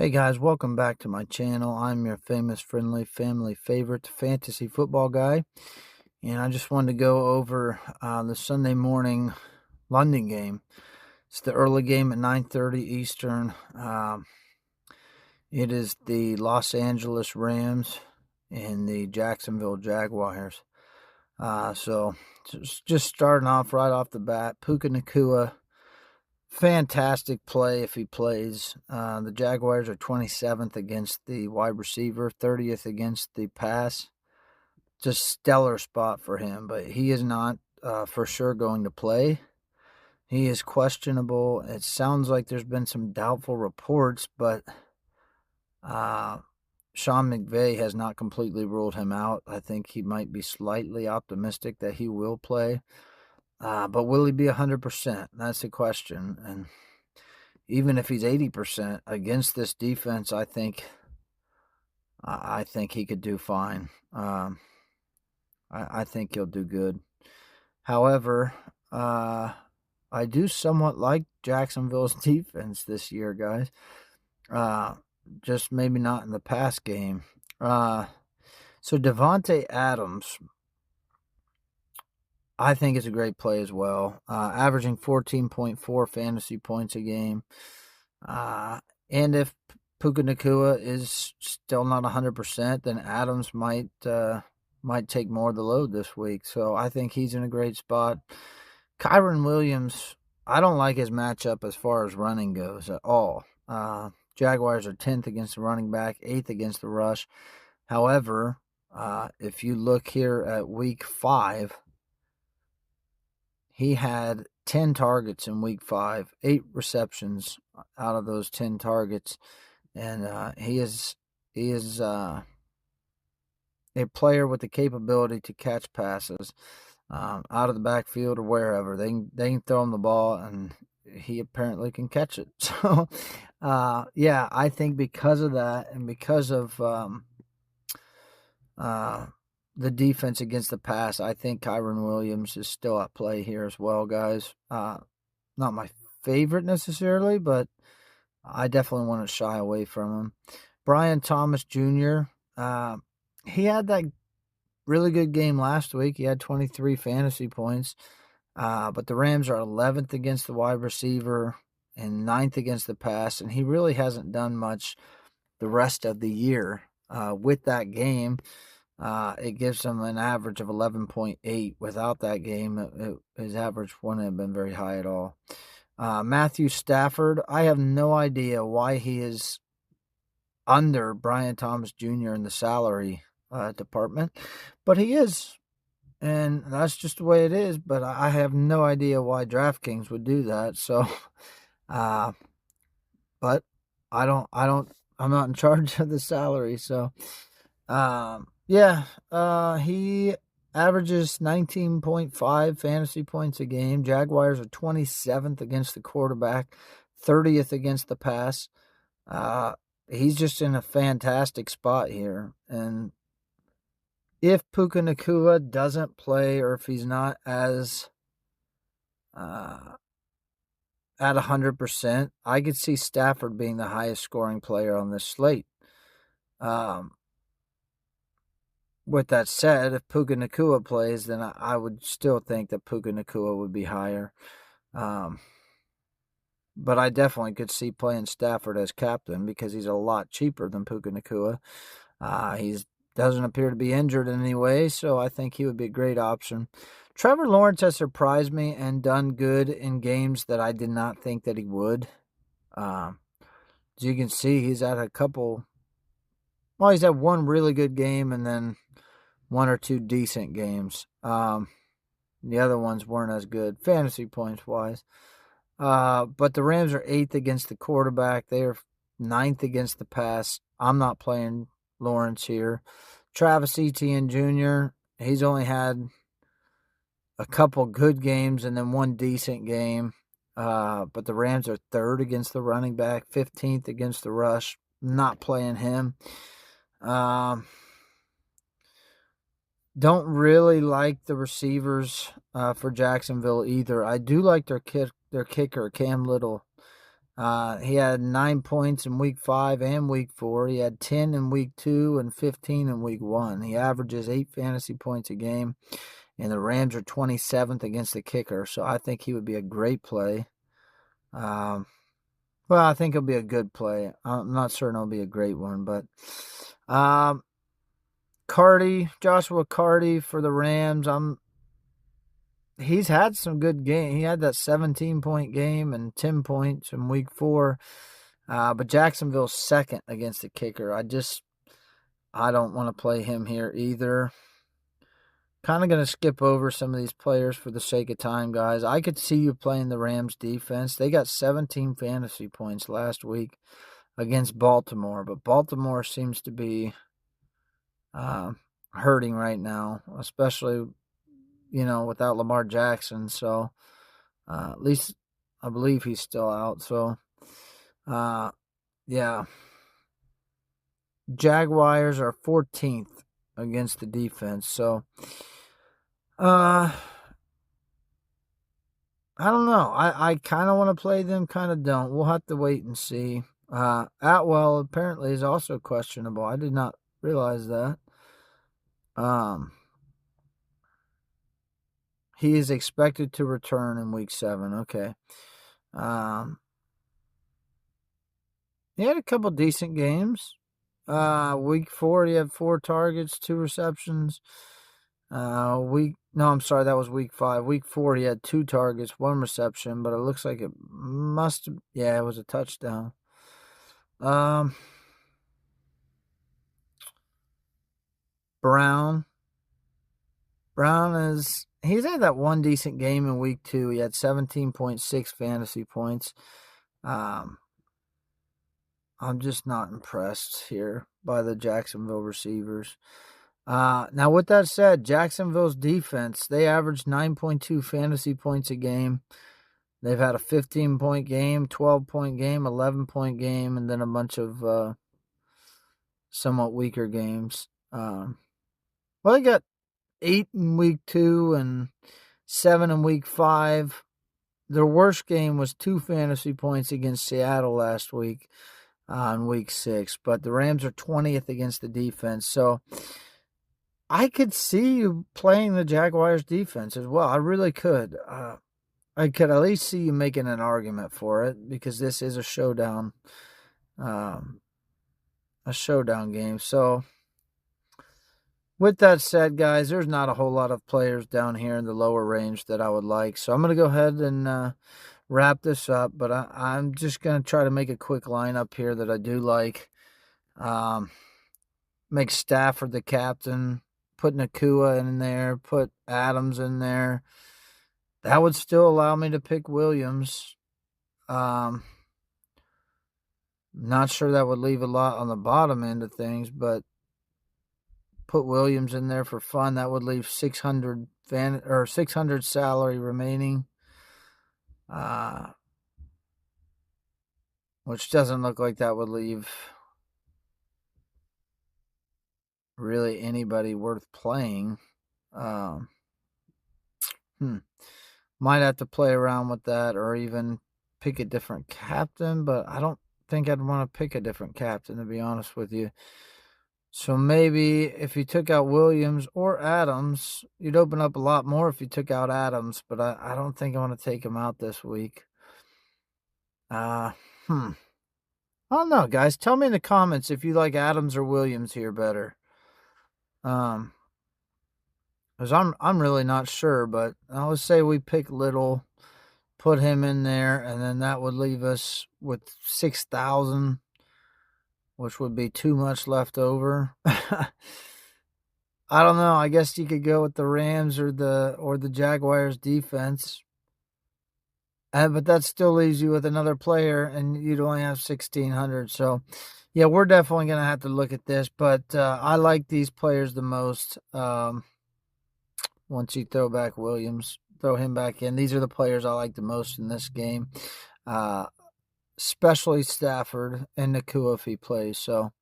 Hey guys, welcome back to my channel. I'm your famous, friendly, family favorite fantasy football guy. And I just wanted to go over the Sunday morning London game. It's the early game at 9:30 Eastern. It is the Los Angeles Rams and the Jacksonville Jaguars. So just starting off right off the bat, Puka Nacua. Fantastic play if he plays. The Jaguars are 27th against the wide receiver, 30th against the pass. Just stellar spot for him, but he is not for sure going to play. He is questionable. It sounds like there's been some doubtful reports, but Sean McVay has not completely ruled him out. I think he might be slightly optimistic that he will play. But will he be 100%? That's the question. And even if he's 80% against this defense, I think he could do fine. I think he'll do good. However, I do somewhat like Jacksonville's defense this year, guys. Just maybe not in the pass game. So Devontae Adams, I think it's a great play as well. Averaging 14.4 fantasy points a game. And if Puka Nacua is still not 100%, then Adams might take more of the load this week. So I think he's in a great spot. Kyren Williams, I don't like his matchup as far as running goes at all. Jaguars are 10th against the running back, 8th against the rush. However, if you look here at week 5, he had 10 targets in week 5, 8 receptions out of those 10 targets. And he is a player with the capability to catch passes out of the backfield or wherever. They can throw him the ball, and he apparently can catch it. So, yeah, I think because of that and because of the defense against the pass, I think Kyren Williams is still at play here as well, guys. Not my favorite necessarily, but I definitely want to shy away from him. Brian Thomas Jr., he had that really good game last week. He had 23 fantasy points, but the Rams are 11th against the wide receiver and 9th against the pass, and he really hasn't done much the rest of the year. With that game, it gives him an average of 11.8. Without that game, his average wouldn't have been very high at all. Matthew Stafford, I have no idea why he is under Brian Thomas Jr. in the salary department, but he is, and that's just the way it is. But I have no idea why DraftKings would do that. So, but I'm not in charge of the salary. So, yeah, he averages 19.5 fantasy points a game. Jaguars are 27th against the quarterback, 30th against the pass. He's just in a fantastic spot here. And if Puka Nacua doesn't play, or if he's not as at 100%, I could see Stafford being the highest scoring player on this slate. With that said, if Puka Nacua plays, then I would still think that Puka Nacua would be higher. But I definitely could see playing Stafford as captain because he's a lot cheaper than Puka Nacua. He doesn't appear to be injured in any way, so I think he would be a great option. Trevor Lawrence has surprised me and done good in games that I did not think that he would. As you can see, he's had he's had one really good game and then one or two decent games. The other ones weren't as good, fantasy points wise. But the Rams are 8th against the quarterback. They are 9th against the pass. I'm not playing Lawrence here. Travis Etienne Jr., he's only had a couple good games and then one decent game. But the Rams are 3rd against the running back, 15th against the rush. Not playing him. Don't really like the receivers for Jacksonville either. I do like their kicker, Cam Little. He had 9 points in week 5 and week 4. He had 10 in week 2 and 15 in week 1. He averages 8 fantasy points a game, and the Rams are 27th against the kicker, so I think he would be a great play. Well, I think it'll be a good play. I'm not certain it'll be a great one, but Joshua Carty for the Rams. He's had some good game. He had that 17-point game and 10 points in week 4. But Jacksonville's second against the kicker. I don't want to play him here either. Kind of going to skip over some of these players for the sake of time, guys. I could see you playing the Rams defense. They got 17 fantasy points last week against Baltimore, but Baltimore seems to be hurting right now, especially, without Lamar Jackson. So at least I believe he's still out. So, yeah. Jaguars are 14th against the defense. So, I don't know. I kind of want to play them, kind of don't. We'll have to wait and see. Atwell apparently is also questionable. I did not realize that. He is expected to return in week 7. Okay. He had a couple decent games. Week 4, he had 4 targets, 2 receptions. That was week 5. Week 4, he had 2 targets, 1 reception, but it looks like it was a touchdown. Brown he's had that one decent game in week 2. He had 17.6 fantasy points. I'm just not impressed here by the Jacksonville receivers. Now, with that said, Jacksonville's defense, they averaged 9.2 fantasy points a game. They've had a 15-point game, 12-point game, 11-point game, and then a bunch of somewhat weaker games. They got 8 in week 2 and 7 in week 5. Their worst game was 2 fantasy points against Seattle last week in week 6. But the Rams are 20th against the defense. So I could see you playing the Jaguars defense as well. I really could. I could at least see you making an argument for it because this is a showdown game. So with that said, guys, there's not a whole lot of players down here in the lower range that I would like. So I'm going to go ahead and wrap this up. But I'm just going to try to make a quick lineup here that I do like. Make Stafford the captain. Put Nakua in there. Put Adams in there. That would still allow me to pick Williams. Not sure that would leave a lot on the bottom end of things, but put Williams in there for fun. That would leave 600 salary remaining, which doesn't look like that would leave really anybody worth playing. Might have to play around with that or even pick a different captain, but I don't think I'd want to pick a different captain, to be honest with you. So maybe if you took out Williams or Adams, you'd open up a lot more if you took out Adams, but I don't think I want to take him out this week. I don't know, guys. Tell me in the comments if you like Adams or Williams here better. Because I'm really not sure, but I would say we pick Little, put him in there, and then that would leave us with 6,000, which would be too much left over. I don't know. I guess you could go with the Rams or the Jaguars defense. But that still leaves you with another player, and you'd only have 1,600. So, yeah, we're definitely going to have to look at this. But I like these players the most. Once you throw him back in. These are the players I like the most in this game. Especially Stafford and Nakua if he plays. So,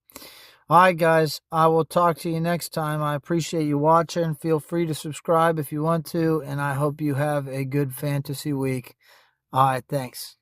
all right, guys, I will talk to you next time. I appreciate you watching. Feel free to subscribe if you want to, and I hope you have a good fantasy week. All right, thanks.